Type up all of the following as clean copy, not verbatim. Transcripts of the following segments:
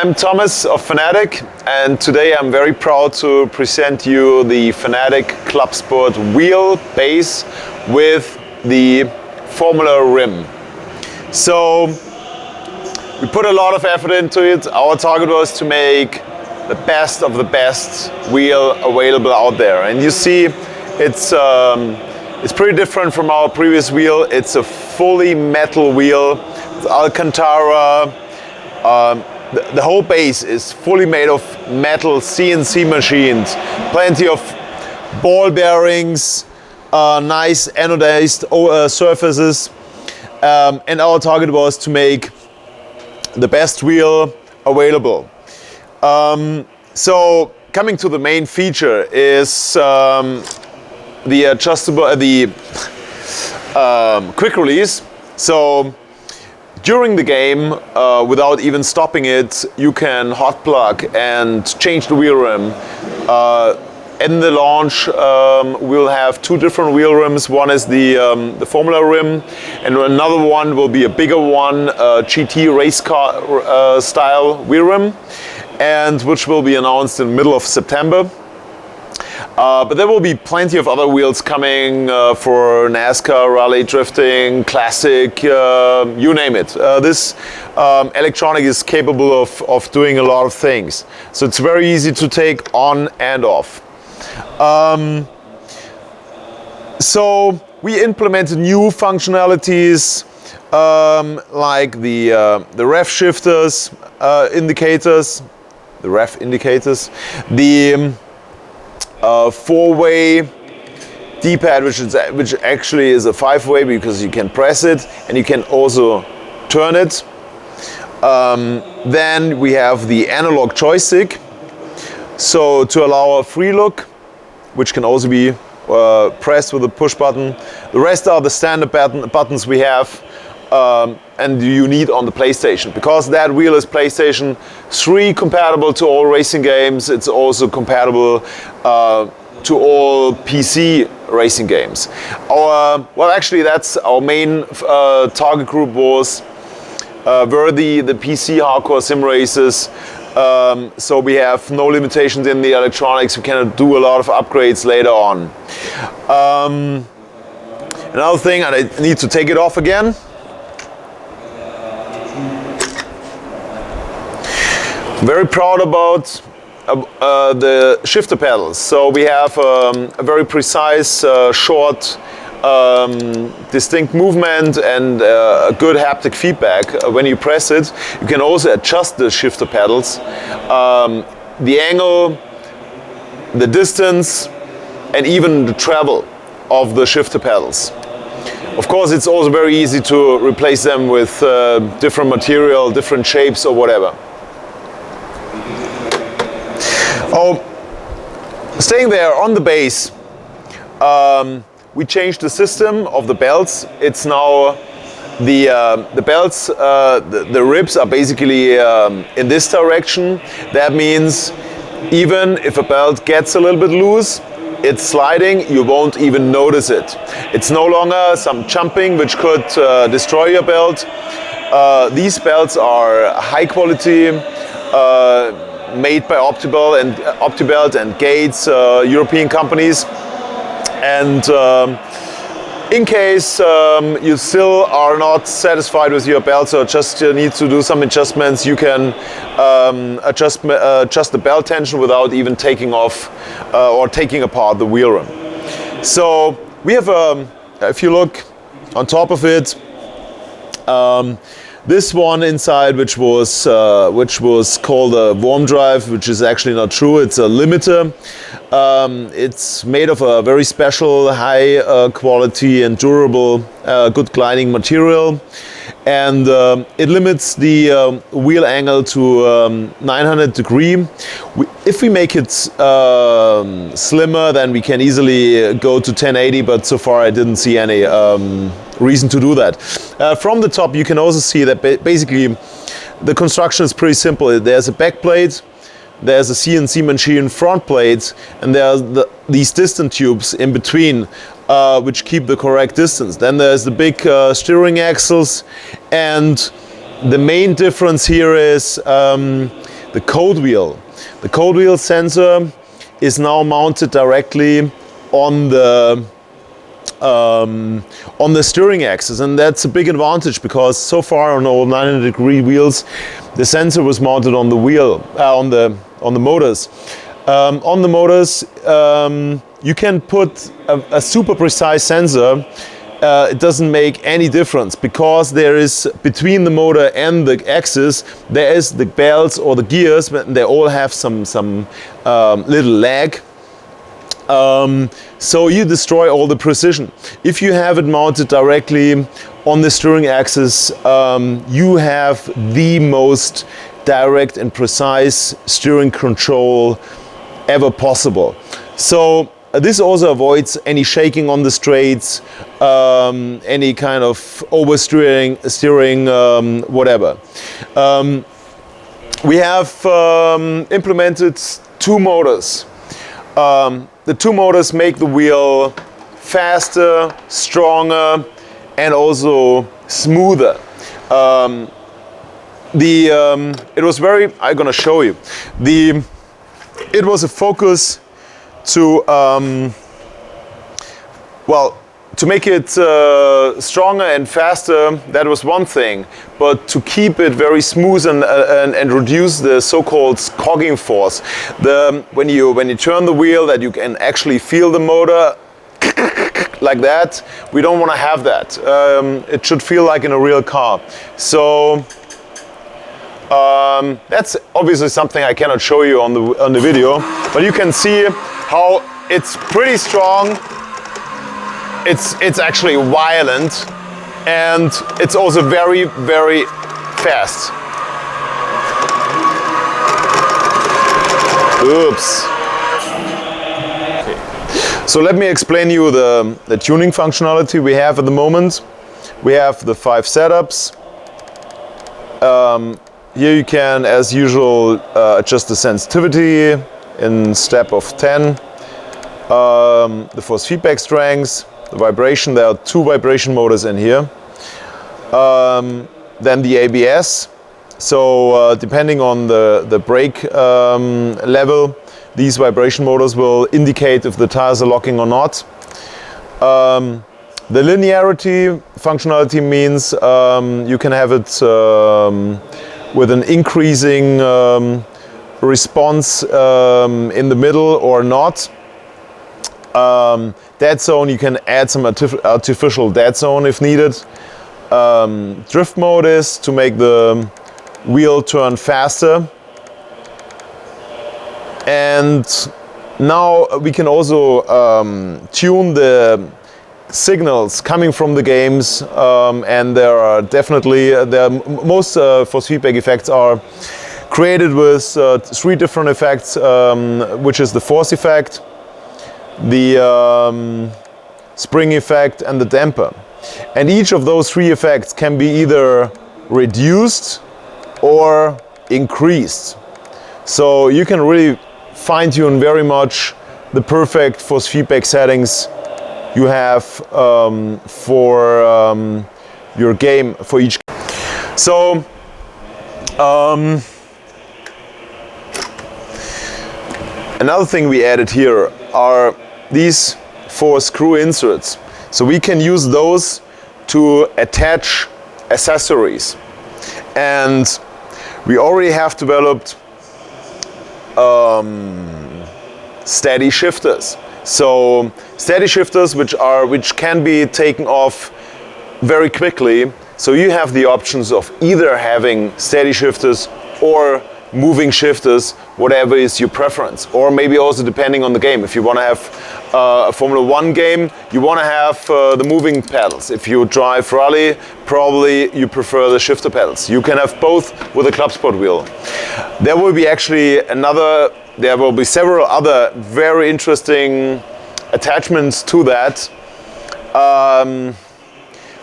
I'm Thomas of Fanatec, and today I'm very proud to present you the Fanatec ClubSport wheel base with the Formula rim. So we put a lot of effort into it. Our target was to make the best of the best wheel available out there, and you see it's pretty different from our previous wheel. It's a fully metal wheel with Alcantara. The whole base is fully made of metal CNC machines, plenty of ball bearings, nice anodized surfaces, and our target was to make the best wheel available. So coming to the main feature is the adjustable, quick release. So during the game, without even stopping it, you can hot plug and change the wheel rim. In the launch, we'll have two different wheel rims. One is the Formula rim, and another one will be a bigger one, GT race car style wheel rim, and which will be announced in the middle of September. But there will be plenty of other wheels coming for NASCAR, rally drifting, classic, you name it. This electronic is capable of doing a lot of things. So it's very easy to take on and off. So we implemented new functionalities like the ref shifters indicators, the ref indicators, the four-way D-pad, which actually is a five-way because you can press it and you can also turn it. Then we have the analog joystick, so to allow a free look, which can also be pressed with a push button. The rest are the standard buttons we have and you need on the PlayStation, because that wheel is PlayStation 3 compatible to all racing games. It's also compatible to all PC racing games. Well, actually, that's our main target group were the PC hardcore sim races. So we have no limitations in the electronics. We can do a lot of upgrades later on. Another thing, and I need to take it off again. Very proud about the shifter pedals. So we have a very precise, short, distinct movement and a good haptic feedback when you press it. You can also adjust the shifter pedals, the angle, the distance, and even the travel of the shifter pedals. Of course, it's also very easy to replace them with different material, different shapes or whatever. Oh, staying there on the base, we changed the system of the belts. It's now the belts, the ribs are basically in this direction. That means even if a belt gets a little bit loose, it's sliding, you won't even notice it. It's no longer some jumping which could destroy your belt. These belts are high quality, made by Optibelt and Gates, European companies. And in case you still are not satisfied with your belt, or just need to do some adjustments, you can adjust the belt tension without even taking off or taking apart the wheel rim. So we have, if you look on top of it, this one inside, which was called a warm drive, which is actually not true. It's a limiter. It's made of a very special, high quality and durable, good gliding material, and it limits the wheel angle to 900 degrees. If we make it slimmer, then we can easily go to 1080, but so far I didn't see any reason to do that. From the top you can also see that basically the construction is pretty simple. There's a back plate, there's a CNC machine front plate, and there's these distance tubes in between which keep the correct distance. Then there's the big steering axles, and the main difference here is the code wheel. The code wheel sensor is now mounted directly on the steering axis, and that's a big advantage because so far on all 90-degree wheels, the sensor was mounted on the wheel, on the motors. On the motors, you can put a super precise sensor. It doesn't make any difference because there is between the motor and the axis there is the belts or the gears, but they all have some little lag. So you destroy all the precision. If you have it mounted directly on the steering axis, you have the most direct and precise steering control ever possible. So this also avoids any shaking on the straights, any kind of oversteering, whatever. We have implemented two motors. The two motors make the wheel faster, stronger, and also smoother. It was very, I'm gonna show you. It was a focus to, to make it stronger and faster. That was one thing, but to keep it very smooth and reduce the so-called cogging force. When you turn the wheel, that you can actually feel the motor like that. We don't want to have that. It should feel like in a real car. So that's obviously something I cannot show you on the video, but you can see how it's pretty strong. It's actually violent, and it's also very, very fast. Oops. Okay. So let me explain you the tuning functionality we have at the moment. We have the 5 setups. Here you can, as usual, adjust the sensitivity in step of 10. The force feedback strengths, the vibration. There are 2 vibration motors in here. Then the ABS. So depending on the brake level, these vibration motors will indicate if the tires are locking or not. The linearity functionality means you can have it with an increasing response in the middle or not. Dead zone, you can add some artificial dead zone if needed. Drift mode is to make the wheel turn faster. And now we can also tune the signals coming from the games, and there are definitely most force feedback effects are created with 3 different effects, which is the force effect, the spring effect, and the damper. And each of those 3 effects can be either reduced or increased. So you can really fine-tune very much the perfect force feedback settings you have for your game, for each. So another thing we added here are these 4 screw inserts. So we can use those to attach accessories. And we already have developed steady shifters. So steady shifters which can be taken off very quickly. So you have the options of either having steady shifters or moving shifters, whatever is your preference. Or maybe also depending on the game. If you want to have a Formula 1 game, you want to have the moving pedals. If you drive rally, probably you prefer the shifter pedals. You can have both with a ClubSport wheel. There will be actually there will be several other very interesting attachments to that.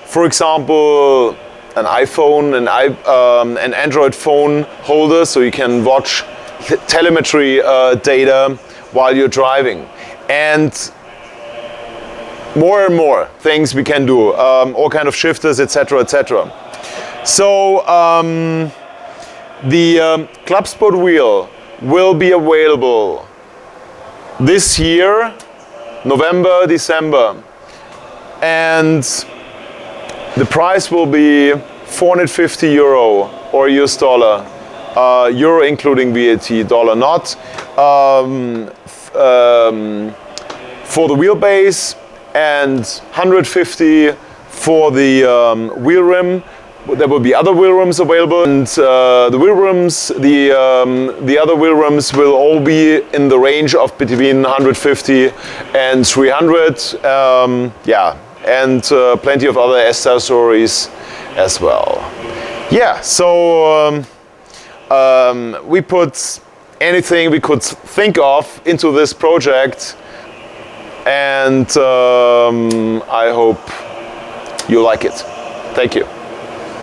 For example, an iPhone, an Android phone holder, so you can watch telemetry data while you're driving. And more things we can do, all kind of shifters, etc., etc. So The ClubSport wheel will be available this year, November, December, and the price will be 450 euro or US dollar, euro including VAT, dollar not, for the wheelbase, and 150 for the wheel rim. There will be other wheel rims available, and the wheel rims, the other wheel rims will all be in the range of between 150 and 300. Yeah, and plenty of other accessories as well. Yeah, so we put anything we could think of into this project, and I hope you like it. Thank you.